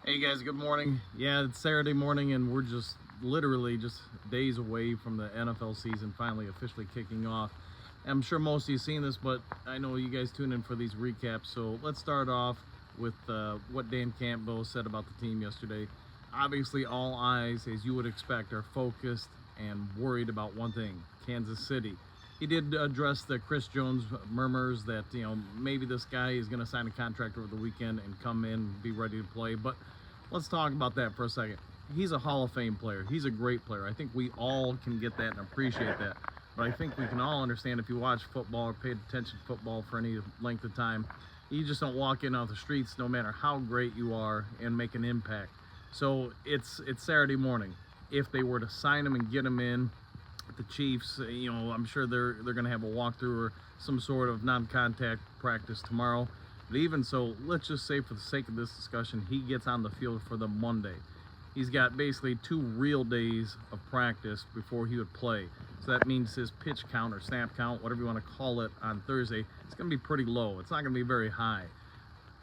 Hey guys, good morning. Yeah, it's Saturday morning and we're just literally just days away from the NFL season finally officially kicking off. I'm sure most of you seen this, but I know you guys tune in for these recaps. So let's start off with what Dan Campbell said about the team yesterday. Obviously, all eyes, as you would expect, are focused and worried about one thing: Kansas City. He did address the Chris Jones murmurs that maybe this guy is going to sign a contract over the weekend and come in and be ready to play. But let's talk about that for a second. He's a Hall of Fame player. He's a great player. I think we all can get that and appreciate that. But I think we can all understand, if you watch football or paid attention to football for any length of time, you just don't walk in off the streets, no matter how great you are, and make an impact. So it's Saturday morning. If they were to sign him and get him in, the Chiefs, I'm sure they're going to have a walkthrough or some sort of non-contact practice tomorrow. But even so, let's just say for the sake of this discussion, he gets on the field for the Monday. He's got basically 2 real days of practice before he would play. So that means his pitch count or snap count, whatever you want to call it, on Thursday, it's going to be pretty low. It's not going to be very high.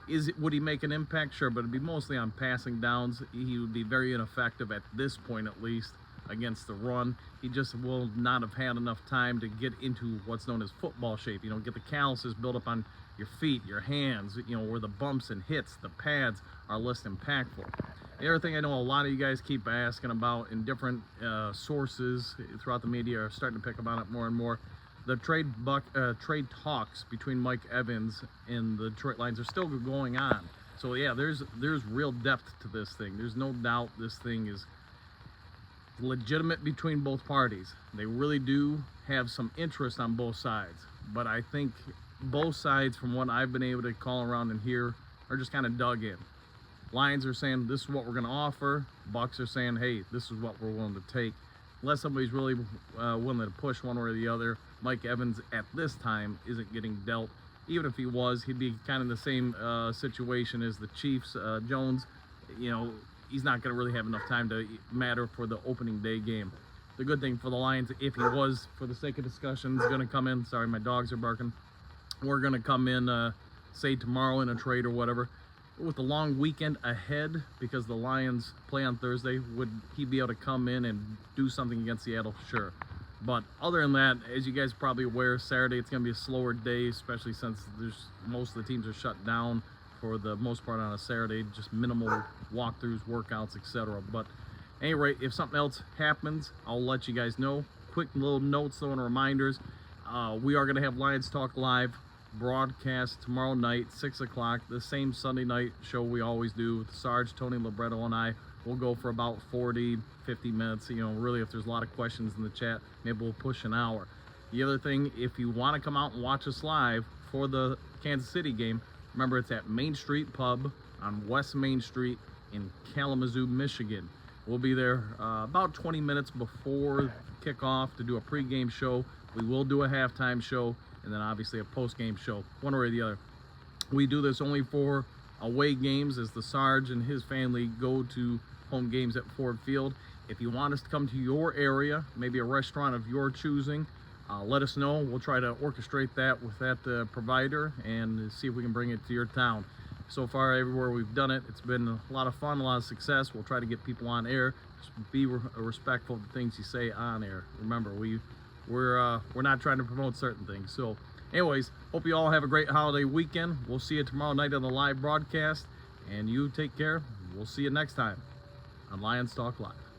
Would he make an impact? Sure, but it'd be mostly on passing downs. He would be very ineffective at this point, at least, against the run. He just will not have had enough time to get into what's known as football shape. Get the calluses built up on your feet, your hands, where the bumps and hits, the pads are less impactful. The other thing I know a lot of you guys keep asking about, in different sources throughout the media are starting to pick up on it more and more, the trade talks between Mike Evans and the Detroit Lions are still going on. So yeah, there's real depth to this thing. There's no doubt this thing is legitimate between both parties. They really do have some interest on both sides, but I think both sides, from what I've been able to call around and hear, are just kind of dug in. Lions are saying this is what we're going to offer. Bucks are saying, hey, this is what we're willing to take. Unless somebody's really willing to push one way or the other, Mike Evans at this time isn't getting dealt. Even if he was, he'd be kind of the same situation as the Chiefs. Jones, he's not going to really have enough time to matter for the opening day game. The good thing for the Lions, if he was, for the sake of discussion, is going to come in. Sorry, my dogs are barking. We're going to come in, say tomorrow in a trade or whatever. With the long weekend ahead, because the Lions play on Thursday, would he be able to come in and do something against Seattle? Sure. But other than that, as you guys are probably aware, Saturday it's going to be a slower day, especially since most of the teams are shut down for the most part on a Saturday, just minimal walkthroughs, workouts, etc. But at any rate, if something else happens, I'll let you guys know. Quick little notes though and reminders. We are going to have Lions Talk Live broadcast tomorrow night, 6 o'clock, the same Sunday night show we always do with Sarge, Tony Libretto, and I. We'll go for about 40, 50 minutes. Really, if there's a lot of questions in the chat, maybe we'll push an hour. The other thing, if you want to come out and watch us live for the Kansas City game, remember it's at Main Street Pub on West Main Street in Kalamazoo, Michigan. We'll be there about 20 minutes before kickoff to do a pregame show. We will do a halftime show, and then obviously a post-game show, one way or the other. We do this only for away games, as the Sarge and his family go to home games at Ford Field. If you want us to come to your area, maybe a restaurant of your choosing, let us know. We'll try to orchestrate that with that provider and see if we can bring it to your town. So far, everywhere we've done it, it's been a lot of fun, a lot of success. We'll try to get people on air. Just be respectful of the things you say on air. Remember, we're not trying to promote certain things. So anyways, hope you all have a great holiday weekend. We'll see you tomorrow night on the live broadcast, and you take care. We'll see you next time on Lions Talk Live.